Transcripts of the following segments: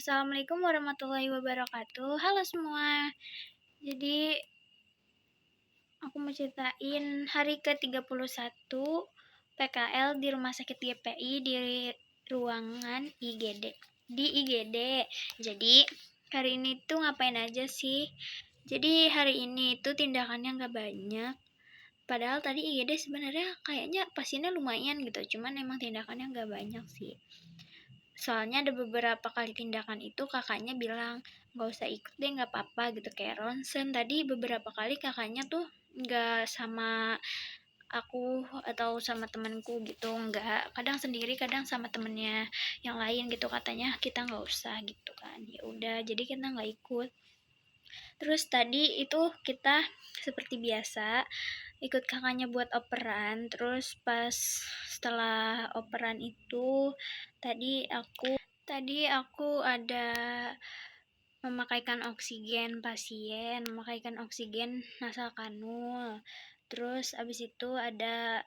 Assalamualaikum warahmatullahi wabarakatuh. Halo semua. Jadi aku mau ceritain hari ke-31 PKL di Rumah Sakit GPI di ruangan IGD. Di IGD. Jadi hari ini tuh ngapain aja sih? Jadi hari ini tuh tindakannya nggak banyak. Padahal tadi IGD sebenarnya kayaknya pasiennya lumayan gitu. Cuman emang tindakannya nggak banyak sih. Soalnya ada beberapa kali tindakan itu kakaknya bilang nggak usah ikut deh, nggak apa-apa gitu, kayak ronsen tadi beberapa kali kakaknya tuh nggak sama aku atau sama temanku gitu, nggak, kadang sendiri kadang sama temennya yang lain gitu, katanya kita nggak usah gitu kan. Ya udah, jadi kita nggak ikut. Terus tadi itu kita seperti biasa ikut kakaknya buat operan. Terus pas setelah operan itu tadi aku ada memakaikan oksigen nasal kanul. Terus abis itu ada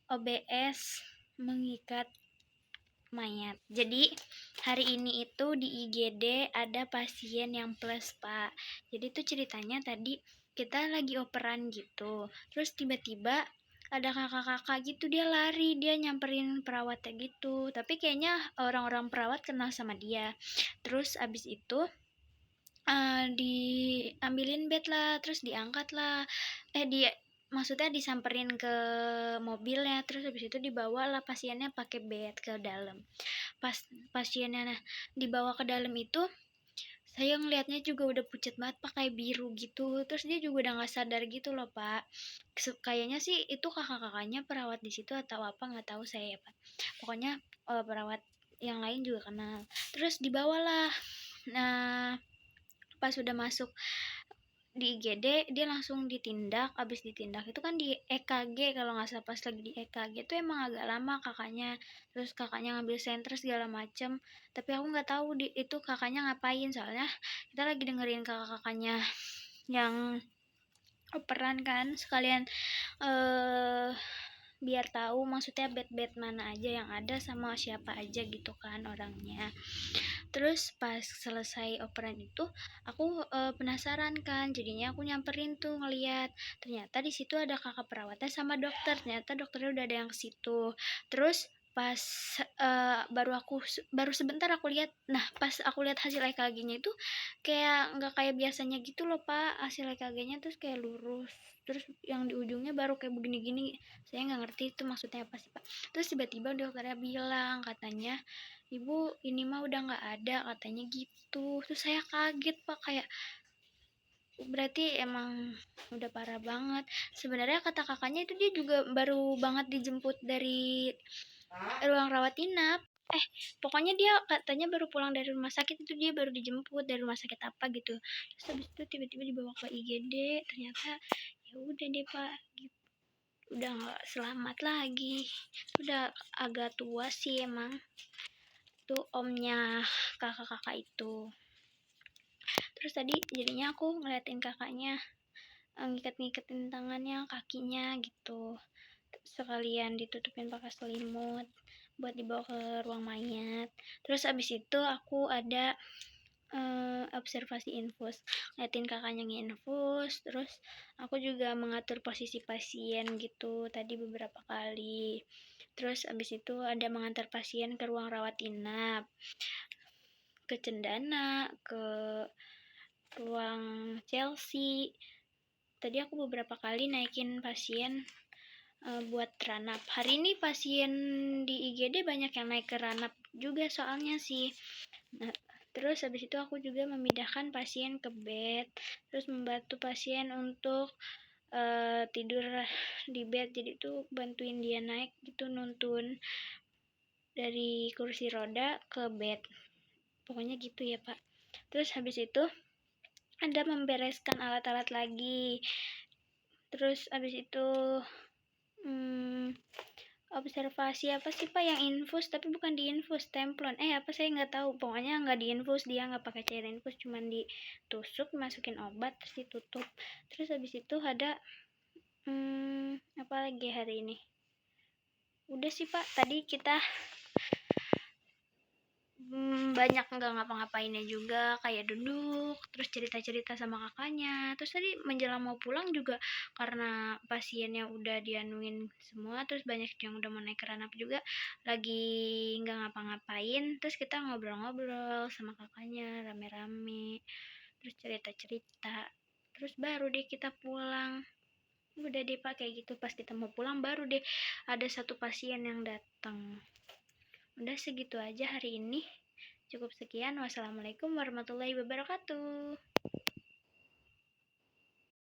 OBS mengikat mayat. Jadi hari ini itu di IGD ada pasien yang plus, Pak. Jadi tuh ceritanya tadi kita lagi operan gitu. Terus tiba-tiba ada kakak-kakak gitu, dia lari, dia nyamperin perawatnya gitu. Tapi kayaknya orang-orang perawat kenal sama dia. Terus abis itu diambilin bed lah, terus diangkat lah. Maksudnya disamperin ke mobilnya, terus habis itu dibawa lah pasiennya pakai bed ke dalam. Pas pasiennya dibawa ke dalam itu, saya ngelihatnya juga udah pucat banget, pakai biru gitu. Terus dia juga udah nggak sadar gitu loh, Pak. Kayaknya sih itu kakak-kakaknya perawat di situ atau apa, nggak tahu saya ya, Pak. Pokoknya perawat yang lain juga kenal. Terus dibawalah. Nah, pas udah masuk di IGD dia langsung ditindak. Abis ditindak itu kan di EKG, kalau nggak salah pas lagi di EKG itu emang agak lama kakaknya. Terus kakaknya ngambil senter segala macem, tapi aku nggak tahu itu kakaknya ngapain, soalnya kita lagi dengerin kakak-kakaknya yang operan kan, sekalian biar tahu maksudnya bed mana aja yang ada sama siapa aja gitu kan orangnya. Terus pas selesai operan itu aku penasaran kan, jadinya aku nyamperin tuh ngeliat, ternyata di situ ada kakak perawatnya sama dokter. Ternyata dokternya udah ada yang ke situ. Terus pas baru sebentar aku lihat. Nah, pas aku lihat hasil EKG-nya itu kayak nggak kayak biasanya gitu loh, Pak. Hasil EKG-nya terus kayak lurus, terus yang di ujungnya baru kayak begini-gini. Saya nggak ngerti itu maksudnya apa sih, Pak. Terus tiba-tiba dokternya bilang, katanya ibu ini mah udah nggak ada, katanya gitu. Terus saya kaget, Pak, kayak berarti emang udah parah banget. Sebenarnya kata kakaknya itu dia juga baru banget dijemput dari ruang rawat inap. Pokoknya dia katanya baru pulang dari rumah sakit, itu dia baru dijemput dari rumah sakit apa gitu. Terus habis itu tiba-tiba dibawa ke IGD, ternyata ya udah deh, Pak, gitu. Udah nggak selamat lagi. Udah agak tua sih emang. Tuh omnya kakak-kakak itu. Terus tadi jadinya aku ngeliatin kakaknya ngikat-ngikatin tangannya, kakinya gitu. Sekalian ditutupin pakai selimut buat dibawa ke ruang mayat. Terus abis itu aku ada observasi infus, ngeliatin kakaknya nginfus. Terus aku juga mengatur posisi pasien gitu tadi beberapa kali. Terus abis itu ada mengantar pasien ke ruang rawat inap, ke Cendana, ke ruang Chelsea. Tadi aku beberapa kali naikin pasien buat ranap. Hari ini pasien di IGD banyak yang naik ke ranap juga soalnya sih. Nah, terus habis itu aku juga memindahkan pasien ke bed, terus membantu pasien untuk tidur di bed. Jadi tuh bantuin dia naik gitu, nuntun dari kursi roda ke bed. Pokoknya gitu ya, Pak. Terus habis itu ada membereskan alat-alat lagi. Terus habis itu observasi apa sih, Pak, yang infus tapi bukan diinfus, templon apa saya nggak tahu. Pokoknya nggak diinfus, dia nggak pakai cairan infus, cuman ditusuk, masukin obat, terus ditutup. Terus habis itu ada apa lagi hari ini, udah sih, Pak. Tadi kita banyak nggak ngapa-ngapainnya juga, kayak duduk, terus cerita-cerita sama kakaknya. Terus tadi menjelang mau pulang juga karena pasiennya udah dianuin semua, terus banyak yang udah mau naik keranap juga, lagi nggak ngapa-ngapain, terus kita ngobrol-ngobrol sama kakaknya rame-rame, terus cerita-cerita, terus baru deh kita pulang. Udah deh Pak, kayak gitu pas kita mau pulang baru deh ada satu pasien yang datang. Udah segitu aja hari ini. Cukup sekian. Wassalamualaikum warahmatullahi wabarakatuh.